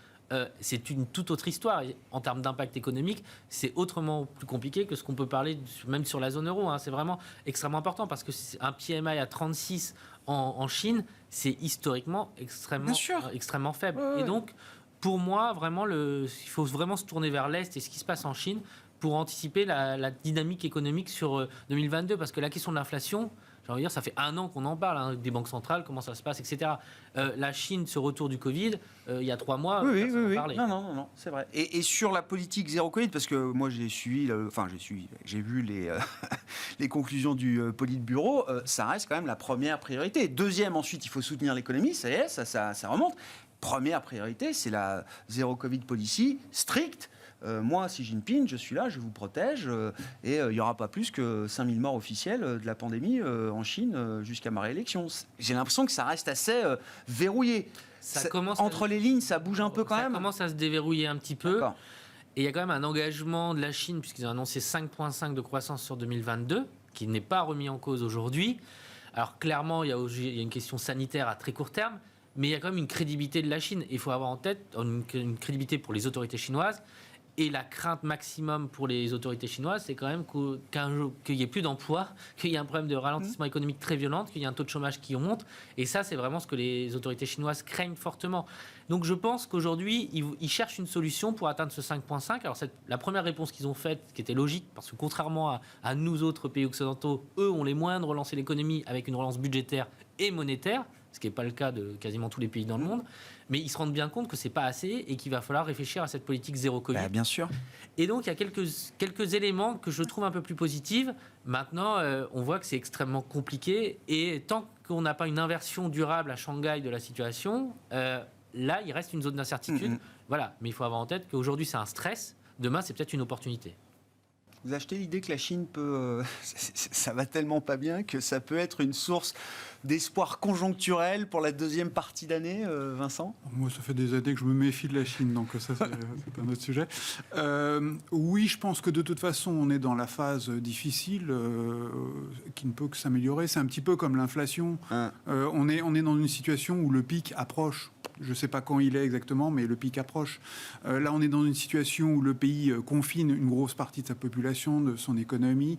C: c'est une toute autre histoire. Et en termes d'impact économique, c'est autrement plus compliqué que ce qu'on peut parler même sur la zone euro. C'est vraiment extrêmement important parce que un PMI à 36 en Chine, c'est historiquement extrêmement faible. Et donc, pour moi, vraiment, il faut vraiment se tourner vers l'Est et ce qui se passe en Chine pour anticiper la dynamique économique sur 2022. Parce que la question de l'inflation, j'ai envie de dire, ça fait 1 an qu'on en parle, des banques centrales, comment ça se passe, etc. La Chine, ce retour du Covid, il y a 3 mois, personne n'en parlait.
A: Non, c'est vrai. Et sur la politique zéro Covid, parce que moi j'ai vu les conclusions du Politburo, ça reste quand même la première priorité. Deuxième, ensuite, il faut soutenir l'économie, ça y est, ça remonte. Première priorité, c'est la zéro Covid policy stricte. Moi, Xi Jinping, je suis là, je vous protège, et il n'y aura pas plus que 5000 morts officiels de la pandémie en Chine jusqu'à ma réélection. J'ai l'impression que ça reste assez verrouillé. Entre les lignes, ça bouge un peu quand même.
C: Ça commence à se déverrouiller un petit peu. Et il y a quand même un engagement de la Chine, puisqu'ils ont annoncé 5,5 de croissance sur 2022, qui n'est pas remis en cause aujourd'hui. Alors clairement, il y a une question sanitaire à très court terme, mais il y a quand même une crédibilité de la Chine. Il faut avoir en tête une crédibilité pour les autorités chinoises. Et la crainte maximum pour les autorités chinoises, c'est quand même qu'il n'y ait plus d'emplois, qu'il y ait un problème de ralentissement économique très violent, qu'il y ait un taux de chômage qui monte. Et ça, c'est vraiment ce que les autorités chinoises craignent fortement. Donc je pense qu'aujourd'hui, ils cherchent une solution pour atteindre ce 5,5. Alors la première réponse qu'ils ont faite, qui était logique, parce que contrairement à nous autres pays occidentaux, eux ont les moyens de relancer l'économie avec une relance budgétaire et monétaire, ce qui n'est pas le cas de quasiment tous les pays dans le monde. Mais ils se rendent bien compte que ce n'est pas assez et qu'il va falloir réfléchir à cette politique zéro Covid.
A: Bien sûr.
C: Et donc, il y a quelques éléments que je trouve un peu plus positifs. Maintenant, on voit que c'est extrêmement compliqué. Et tant qu'on n'a pas une inversion durable à Shanghai de la situation, là, il reste une zone d'incertitude. Voilà. Mais il faut avoir en tête qu'aujourd'hui, c'est un stress. Demain, c'est peut-être une opportunité.
A: Vous achetez l'idée que la Chine peut... ça va tellement pas bien que ça peut être une source d'espoir conjoncturel pour la deuxième partie d'année, Vincent ?
D: Moi, ça fait des années que je me méfie de la Chine, donc ça, c'est un autre sujet. Oui, je pense que de toute façon, on est dans la phase difficile qui ne peut que s'améliorer. C'est un petit peu comme l'inflation. On est dans une situation où le pic approche. Je ne sais pas quand il est exactement, mais le pic approche. Là, on est dans une situation où le pays confine une grosse partie de sa population, de son économie.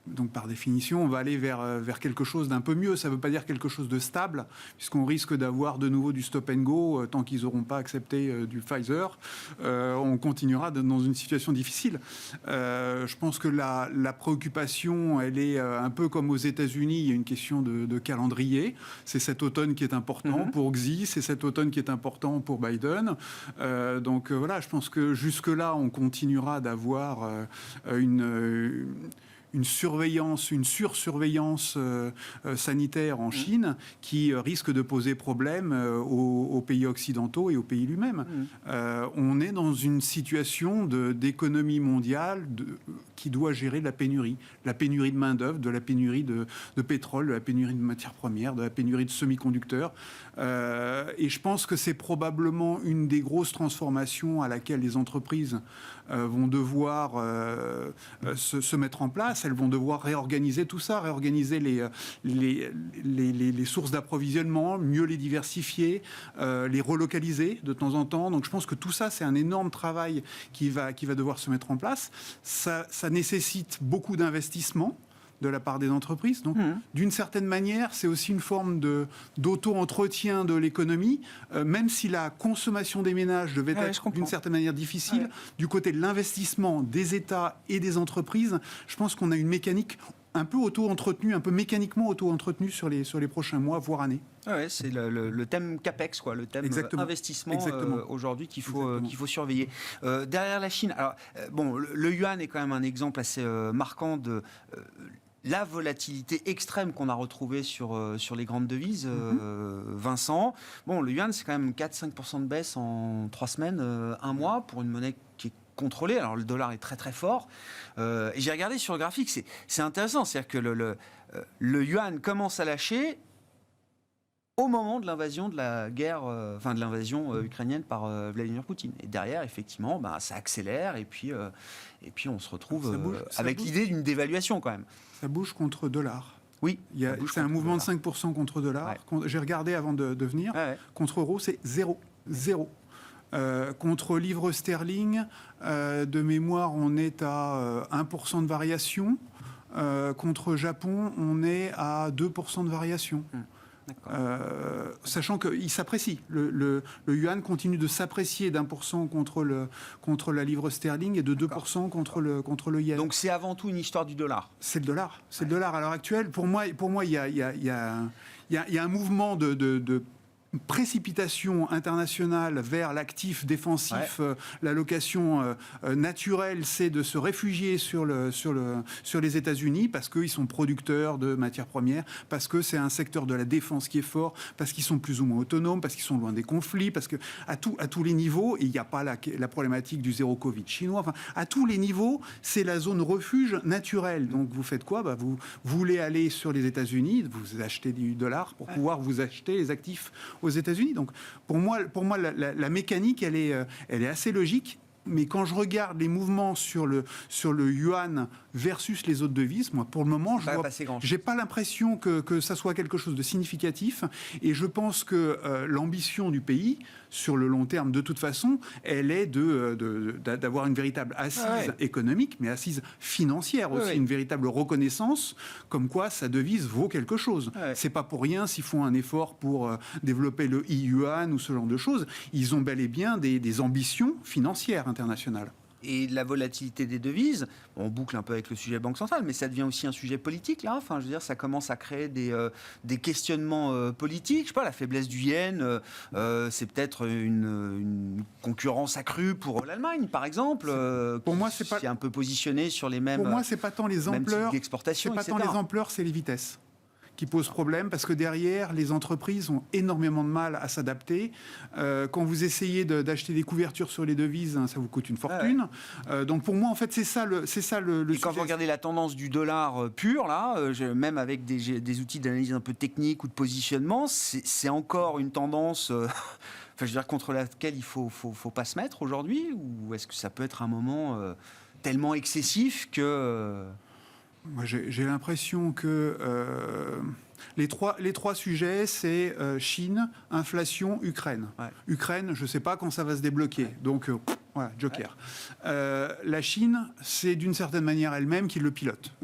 D: Donc, par définition, on va aller vers quelque chose d'un peu mieux. Ça ne veut pas dire quelque chose de stable, puisqu'on risque d'avoir de nouveau du stop and go tant qu'ils n'auront pas accepté du Pfizer. On continuera dans une situation difficile. Je pense que la préoccupation, elle est un peu comme aux États-Unis. Il y a une question de calendrier. C'est cet automne qui est important pour Xi. C'est cet automne qui est important pour Biden. Donc voilà, je pense que jusque-là, on continuera d'avoir une surveillance, une sursurveillance sanitaire en Chine qui risque de poser problème aux pays occidentaux et au pays lui-même. On est dans une situation d'économie mondiale qui doit gérer la pénurie de main-d'œuvre, de la pénurie de pétrole, de la pénurie de matières premières, de la pénurie de semi-conducteurs. Et je pense que c'est probablement une des grosses transformations à laquelle les entreprises vont devoir se mettre en place. Elles vont devoir réorganiser tout ça, réorganiser les sources d'approvisionnement, mieux les diversifier, les relocaliser de temps en temps. Donc je pense que tout ça, c'est un énorme travail qui va devoir se mettre en place. Ça nécessite beaucoup d'investissement de la part des entreprises. Donc, d'une certaine manière, c'est aussi une forme d'auto-entretien de l'économie, même si la consommation des ménages devait être d'une certaine manière difficile. Du côté de l'investissement des États et des entreprises, je pense qu'on a une mécanique un peu auto-entretenue, un peu mécaniquement auto-entretenue sur les prochains mois, voire années.
A: C'est le thème CAPEX, le thème investissement aujourd'hui qu'il faut surveiller. Derrière la Chine, alors, le yuan est quand même un exemple assez marquant de... la volatilité extrême qu'on a retrouvée sur les grandes devises, Vincent. Le yuan, c'est quand même 4-5% de baisse en 3 semaines, un mois, pour une monnaie qui est contrôlée. Alors, le dollar est très très fort. Et j'ai regardé sur le graphique, c'est intéressant. C'est-à-dire que le yuan commence à lâcher au moment de l'invasion de la guerre, de l'invasion ukrainienne par Vladimir Poutine. Et derrière, effectivement, ça accélère et puis on se retrouve avec l'idée d'une dévaluation quand même.
D: Ça bouge contre dollar.
A: Oui.
D: C'est un mouvement de 5% contre dollar. Ouais. J'ai regardé avant de venir. Contre euro, c'est 0. Contre livre sterling, de mémoire, on est à 1% de variation. Contre Japon, on est à 2% de variation. Sachant qu'il s'apprécie. Le yuan continue de s'apprécier d'1% contre la livre sterling et de 2% contre le yen.
A: Donc c'est avant tout une histoire du dollar.
D: C'est le dollar. C'est le dollar à l'heure actuelle. Pour moi, il y a un mouvement de précipitation internationale vers l'actif défensif, l'allocation naturelle, c'est de se réfugier sur les États-Unis parce qu'ils sont producteurs de matières premières, parce que c'est un secteur de la défense qui est fort, parce qu'ils sont plus ou moins autonomes, parce qu'ils sont loin des conflits, parce que à tous les niveaux, et il n'y a pas la problématique du zéro Covid chinois, à tous les niveaux, c'est la zone refuge naturelle. Donc vous faites quoi ? Vous voulez aller sur les États-Unis, vous achetez du dollar pour pouvoir vous acheter les actifs aux États-Unis. Donc, pour moi, la mécanique, elle est assez logique. Mais quand je regarde les mouvements sur le yuan versus les autres devises, moi, pour le moment, j'ai pas l'impression que ça soit quelque chose de significatif. Et je pense que l'ambition du pays, sur le long terme, de toute façon, elle est d'avoir une véritable assise économique, mais assise financière aussi, une véritable reconnaissance, comme quoi sa devise vaut quelque chose. C'est pas pour rien s'ils font un effort pour développer le yuan ou ce genre de choses. Ils ont bel et bien des ambitions financières internationales.
A: Et la volatilité des devises, on boucle un peu avec le sujet Banque centrale, mais ça devient aussi un sujet politique, là. Enfin, je veux dire, ça commence à créer des questionnements politiques. Je sais pas, la faiblesse du yen, c'est peut-être une concurrence accrue pour l'Allemagne, par exemple.
D: Pour moi, c'est pas...
A: qui est un peu positionné sur les mêmes.
D: Pour moi, c'est pas tant les ampleurs,
A: d'exportation,
D: c'est pas tant les ampleurs, c'est les vitesses qui posent problème, parce que derrière, les entreprises ont énormément de mal à s'adapter. Quand vous essayez d'acheter des couvertures sur les devises, ça vous coûte une fortune. Donc pour moi, en fait, c'est ça le
A: Et quand vous regardez la tendance du dollar pur, là, même avec des outils d'analyse un peu technique ou de positionnement, c'est encore une tendance... Enfin, je veux dire, contre laquelle il faut pas se mettre aujourd'hui, ou est-ce que ça peut être un moment tellement excessif que...
D: Moi, j'ai l'impression que les trois sujets, c'est Chine, inflation, Ukraine. Ukraine, je ne sais pas quand ça va se débloquer. Donc, voilà, joker. La Chine, c'est d'une certaine manière elle-même qui le pilote.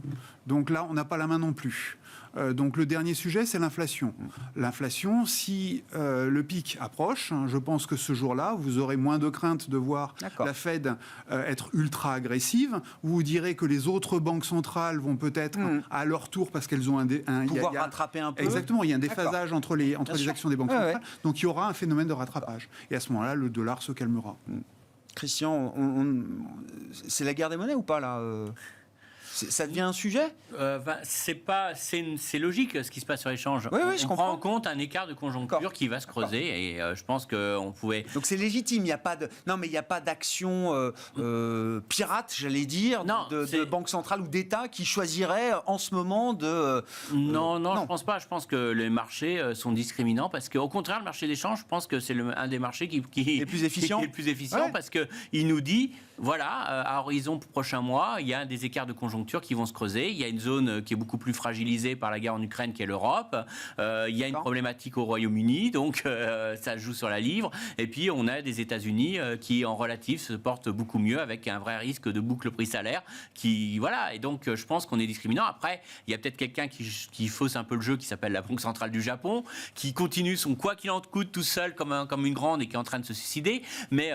D: Donc là, on n'a pas la main non plus. Donc le dernier sujet, c'est l'inflation. L'inflation, si le pic approche, je pense que ce jour-là, vous aurez moins de crainte de voir la Fed être ultra agressive. Vous direz que les autres banques centrales vont peut-être à leur tour, parce qu'elles ont
A: pouvoir rattraper un peu.
D: Exactement, il y a un déphasage entre les actions des banques centrales. Donc il y aura un phénomène de rattrapage. Et à ce moment-là, le dollar se calmera.
A: Christian, c'est la guerre des monnaies ou pas, là ça devient un sujet
B: c'est logique ce qui se passe sur l'échange.
A: Je comprends.
B: Prend en compte un écart de conjoncture qui va se creuser et je pense qu'on pouvait...
A: Donc c'est légitime, il n'y a pas d'action pirate, j'allais dire, de banque centrale ou d'État qui choisirait en ce moment de...
B: Non, je ne pense pas. Je pense que les marchés sont discriminants parce qu'au contraire, le marché d'échange, je pense que c'est un des marchés qui est
A: le plus efficient.
B: Parce qu'il nous dit, voilà, à horizon prochain mois, il y a des écarts de conjoncture qui vont se creuser. Il y a une zone qui est beaucoup plus fragilisée par la guerre en Ukraine qui est l'Europe. Il y a une problématique au Royaume-Uni, donc ça joue sur la livre. Et puis on a des États-Unis qui en relatif se portent beaucoup mieux avec un vrai risque de boucle prix-salaire voilà. Et donc je pense qu'on est discriminant. Après, il y a peut-être quelqu'un qui fausse un peu le jeu qui s'appelle la Banque centrale du Japon, qui continue son quoi qu'il en coûte tout seul comme une grande et qui est en train de se suicider. Mais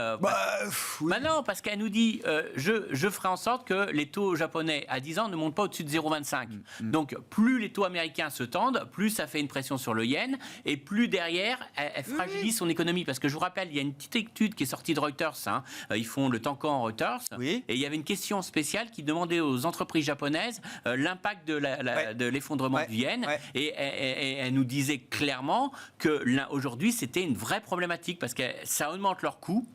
B: non, parce qu'elle nous dit je ferai en sorte que les taux japonais à 10 ans ne montent pas au-dessus de 0,25. Donc, plus les taux américains se tendent, plus ça fait une pression sur le yen, et plus derrière, elle fragilise son économie. Parce que je vous rappelle, il y a une petite étude qui est sortie de Reuters. Ils font le Tankan Reuters. Et il y avait une question spéciale qui demandait aux entreprises japonaises l'impact de l'effondrement du yen. Et elle nous disait clairement que aujourd'hui, c'était une vraie problématique parce que ça augmente leurs coûts.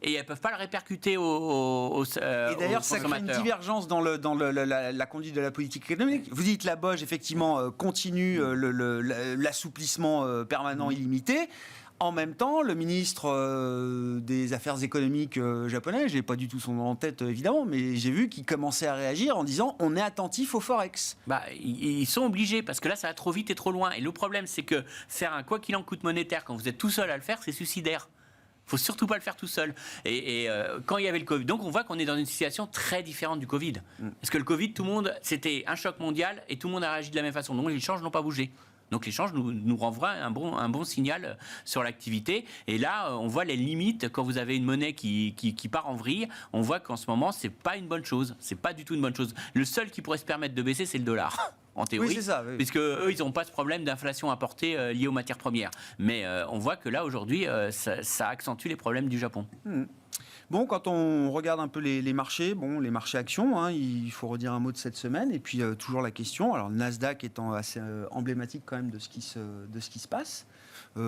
B: Et elles ne peuvent pas le répercuter et
A: d'ailleurs, ça crée une divergence dans la conduite de la politique économique. Vous dites la BOJ, effectivement, continue l'assouplissement permanent illimité. En même temps, le ministre des Affaires économiques japonais, je n'ai pas du tout son nom en tête, évidemment, mais j'ai vu qu'il commençait à réagir en disant on est attentif au Forex.
B: Ils sont obligés, parce que là, ça va trop vite et trop loin. Et le problème, c'est que faire un quoi qu'il en coûte monétaire, quand vous êtes tout seul à le faire, c'est suicidaire. Il ne faut surtout pas le faire tout seul. Et quand il y avait le Covid, donc on voit qu'on est dans une situation très différente du Covid. Parce que le Covid, c'était un choc mondial et tout le monde a réagi de la même façon. Donc les échanges n'ont pas bougé. Donc l'échange nous renvoie un bon signal sur l'activité. Et là, on voit les limites. Quand vous avez une monnaie qui part en vrille, on voit qu'en ce moment, ce n'est pas une bonne chose. Ce n'est pas du tout une bonne chose. Le seul qui pourrait se permettre de baisser, c'est le dollar. En théorie,
A: oui, c'est ça, oui.
B: Puisque eux, ils n'ont pas ce problème d'inflation importée liée aux matières premières. Mais on voit que là, aujourd'hui, ça accentue les problèmes du Japon.
A: Bon, quand on regarde un peu les marchés, les marchés actions, il faut redire un mot de cette semaine. Et puis, toujours la question, alors le Nasdaq étant assez emblématique quand même de ce qui se passe. La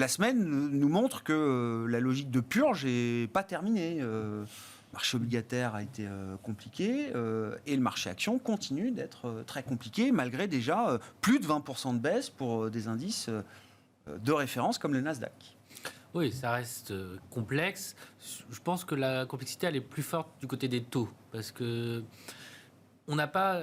A: semaine nous montre que la logique de purge n'est pas terminée. Le marché obligataire a été compliqué et le marché action continue d'être très compliqué, malgré déjà plus de 20% de baisse pour des indices de référence comme le Nasdaq.
C: Oui, ça reste complexe. Je pense que la complexité, elle est plus forte du côté des taux. Parce que on n'a pas...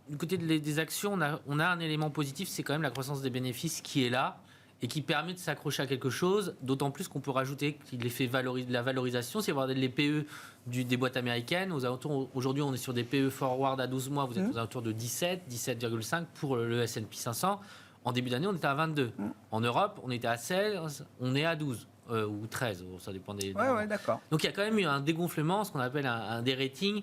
C: Du côté des actions, on a un élément positif, c'est quand même la croissance des bénéfices qui est là et qui permet de s'accrocher à quelque chose, d'autant plus qu'on peut rajouter l'effet de la valorisation. Si vous regardez les PE des boîtes américaines, aujourd'hui on est sur des PE forward à 12 mois, vous êtes aux alentours de 17, 17,5 pour le S&P 500. En début d'année, on était à 22. En Europe, on était à 16, on est à 12. Ou 13, ça dépend des...
A: Ouais, d'accord.
C: Donc il y a quand même eu un dégonflement, ce qu'on appelle un dérating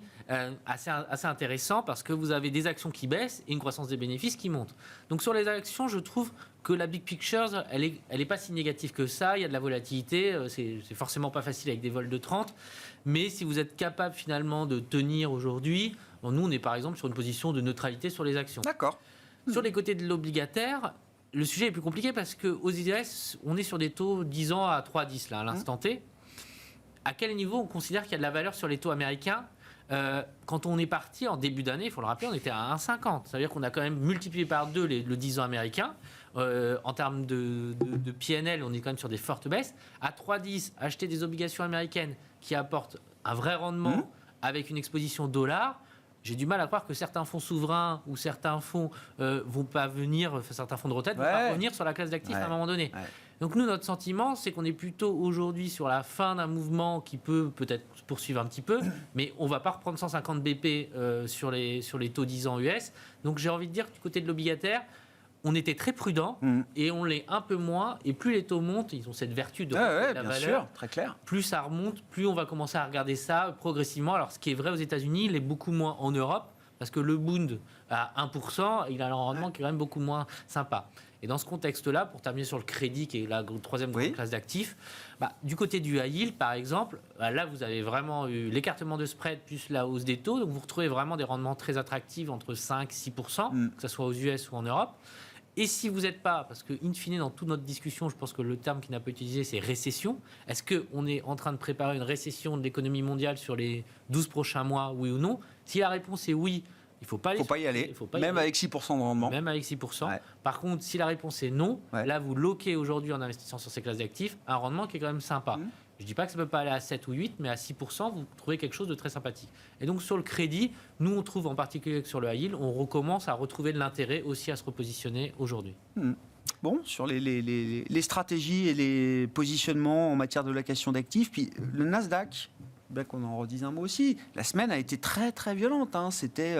C: assez intéressant, parce que vous avez des actions qui baissent et une croissance des bénéfices qui monte. Donc sur les actions, je trouve que la big picture, elle est pas si négative que ça. Il y a de la volatilité, c'est forcément pas facile avec des vols de 30, mais si vous êtes capable finalement de tenir aujourd'hui, nous on est par exemple sur une position de neutralité sur les actions.
A: D'accord.
C: Sur les côtés de l'obligataire, le sujet est plus compliqué parce qu'aux US, on est sur des taux 10 ans à 3,10 là, à l'instant T. À quel niveau on considère qu'il y a de la valeur sur les taux américains ? Quand on est parti en début d'année, il faut le rappeler, on était à 1,50. Ça veut dire qu'on a quand même multiplié par 2 le 10 ans américain. En termes de PNL, on est quand même sur des fortes baisses. À 3,10, acheter des obligations américaines qui apportent un vrai rendement avec une exposition dollar. J'ai du mal à croire que certains fonds souverains ou certains fonds vont pas venir, certains fonds de retraite vont pas revenir sur la classe d'actifs à un moment donné. Donc nous, notre sentiment, c'est qu'on est plutôt aujourd'hui sur la fin d'un mouvement qui peut-être se poursuivre un petit peu, mais on va pas reprendre 150 BP sur les taux 10 ans US. Donc j'ai envie de dire que du côté de l'obligataire, on était très prudent et on l'est un peu moins. Et plus les taux montent, ils ont cette vertu de la
A: bien
C: valeur.
A: sûr, très clair.
C: Plus ça remonte, plus on va commencer à regarder ça progressivement. Alors ce qui est vrai aux États-Unis, il est beaucoup moins en Europe parce que le Bund à 1%, il a un rendement qui est quand même beaucoup moins sympa. Et dans ce contexte-là, pour terminer sur le crédit, qui est la troisième classe d'actifs, du côté du high yield, par exemple, là, vous avez vraiment eu l'écartement de spread plus la hausse des taux. Donc, vous retrouvez vraiment des rendements très attractifs entre 5 et 6%, que ce soit aux US ou en Europe. Et si vous n'êtes pas, parce que in fine, dans toute notre discussion, je pense que le terme qui n'a pas été utilisé, c'est récession. Est-ce qu'on est en train de préparer une récession de l'économie mondiale sur les 12 prochains mois, oui ou non ? Si la réponse est oui, il ne faut pas
A: y aller. Même avec 6% de rendement.
C: Même avec 6%. Ouais. Par contre, si la réponse est non, là, vous loquez aujourd'hui en investissant sur ces classes d'actifs un rendement qui est quand même sympa. Je ne dis pas que ça ne peut pas aller à 7 ou 8, mais à 6%, vous trouvez quelque chose de très sympathique. Et donc, sur le crédit, nous, on trouve en particulier que sur le high yield, on recommence à retrouver de l'intérêt aussi à se repositionner aujourd'hui.
A: Bon, sur les stratégies et les positionnements en matière de location d'actifs, puis le Nasdaq, bien qu'on en redise un mot aussi, la semaine a été très très violente. C'était,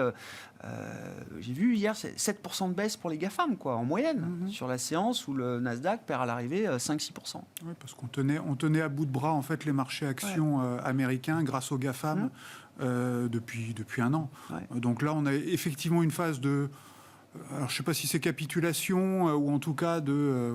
A: j'ai vu hier, 7% de baisse pour les GAFAM, quoi, en moyenne, sur la séance où le Nasdaq perd à l'arrivée 5-6%.
D: Oui, parce qu'on tenait à bout de bras en fait les marchés actions américains grâce aux GAFAM depuis un an. Donc là, on a effectivement une phase de... Alors, je ne sais pas si c'est capitulation ou en tout cas de...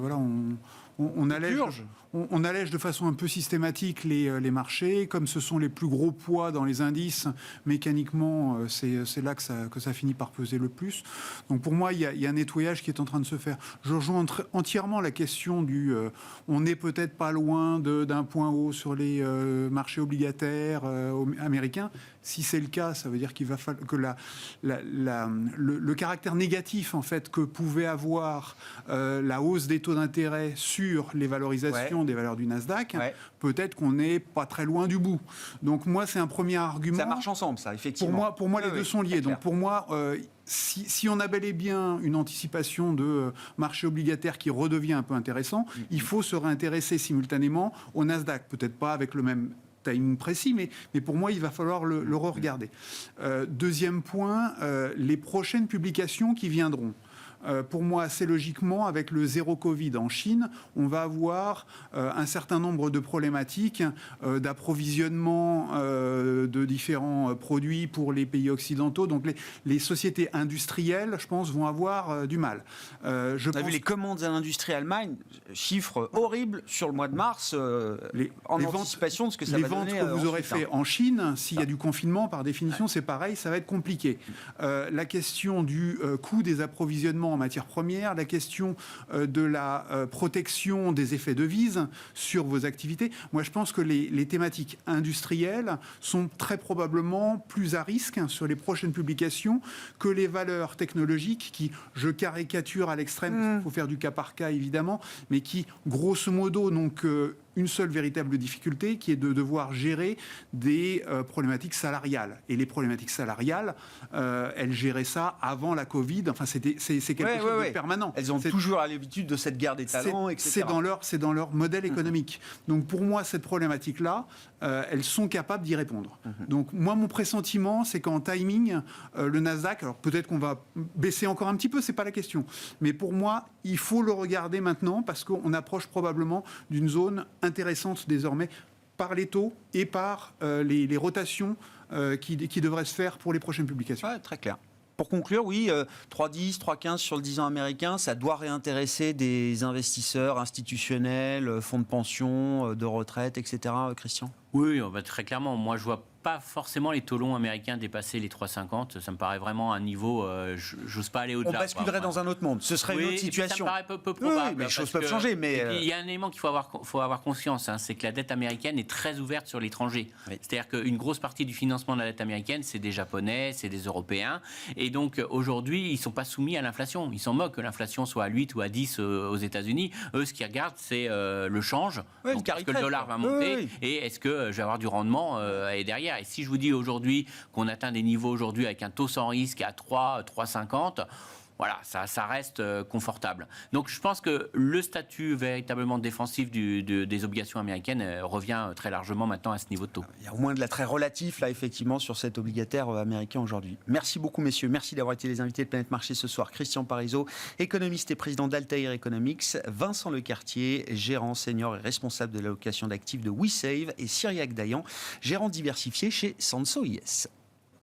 D: On allège de façon un peu systématique les marchés. Comme ce sont les plus gros poids dans les indices, mécaniquement, c'est là que ça finit par peser le plus. Donc pour moi, il y a un nettoyage qui est en train de se faire. Je rejoins entièrement la question du... on n'est peut-être pas loin d'un point haut sur les marchés obligataires américains. Si c'est le cas, ça veut dire qu'il va falloir que le caractère négatif en fait, que pouvait avoir la hausse des taux d'intérêt sur les valorisations des valeurs du Nasdaq, peut-être qu'on n'est pas très loin du bout. Donc moi, c'est un premier argument.
A: Ça marche ensemble, ça, effectivement.
D: Pour moi, les deux sont liés. Donc pour moi, si on a bel et bien une anticipation de marché obligataire qui redevient un peu intéressant, il faut se réintéresser simultanément au Nasdaq. Peut-être pas avec le même timing précis, mais pour moi, il va falloir le re-regarder. Deuxième point, les prochaines publications qui viendront. Pour moi, assez logiquement, avec le zéro Covid en Chine, on va avoir un certain nombre de problématiques d'approvisionnement de différents produits pour les pays occidentaux. Donc les sociétés industrielles, je pense, vont avoir du mal.
A: On a vu les commandes à l'industrie Allemagne, chiffres horribles sur le mois de mars, en anticipation de ce que ça va donner.
D: Les ventes que vous aurez fait en Chine, s'il y a du confinement, par définition, c'est pareil, ça va être compliqué. La question du coût des approvisionnements en matières premières, la question de la protection des effets de devise sur vos activités. Moi, je pense que les thématiques industrielles sont très probablement plus à risque sur les prochaines publications que les valeurs technologiques qui, je caricature à l'extrême, il faut faire du cas par cas évidemment, mais qui, grosso modo, n'ont une seule véritable difficulté qui est de devoir gérer des problématiques salariales. Et les problématiques salariales, elles géraient ça avant la Covid. Enfin, c'est quelque chose de permanent.
A: Elles ont toujours l'habitude de cette guerre des talents, etc.
D: C'est dans leur modèle économique. Donc pour moi, cette problématique-là, elles sont capables d'y répondre. Donc moi, mon pressentiment, c'est qu'en timing, le Nasdaq, alors peut-être qu'on va baisser encore un petit peu, c'est pas la question. Mais pour moi, il faut le regarder maintenant parce qu'on approche probablement d'une zone intéressante désormais par les taux et par les rotations qui devraient se faire pour les prochaines publications.
A: Ouais, très clair. Pour conclure, oui, 3,10, 3,15 sur le 10 ans américain, ça doit réintéresser des investisseurs institutionnels, fonds de pension, de retraite, etc., Christian ?
B: Oui, très clairement. Moi, je vois pas forcément les taux longs américains dépasser les 3,50. Ça me paraît vraiment un niveau. J'ose pas aller au-delà.
A: On basculerait dans un autre monde. Ce serait une autre situation.
B: Ça me paraît peu probable.
A: Oui, mais les choses peuvent changer. Mais
B: il y a un élément qu'il faut avoir conscience, hein, c'est que la dette américaine est très ouverte sur l'étranger. Oui. C'est-à-dire qu'une grosse partie du financement de la dette américaine, c'est des Japonais, c'est des Européens. Et donc aujourd'hui, ils sont pas soumis à l'inflation. Ils s'en moquent que l'inflation soit à 8 ou à 10 aux États-Unis. Eux, ce qu'ils regardent, c'est le change.
A: Oui,
B: donc, est-ce que le dollar va monter et est-ce que je vais avoir du rendement et derrière. Et si je vous dis aujourd'hui qu'on atteint des niveaux aujourd'hui avec un taux sans risque à 3,50, voilà, ça reste confortable. Donc je pense que le statut véritablement défensif des obligations américaines revient très largement maintenant à ce niveau de taux.
A: Il y a au moins de l'attrait relatif là effectivement sur cet obligataire américain aujourd'hui. Merci beaucoup messieurs, merci d'avoir été les invités de Planète Marché ce soir. Christian Parizeau, économiste et président d'Altair Economics, Vincent Lecartier, gérant senior et responsable de l'allocation d'actifs de WeSave et Cyriaque Dayan, gérant diversifié chez Sanso IS.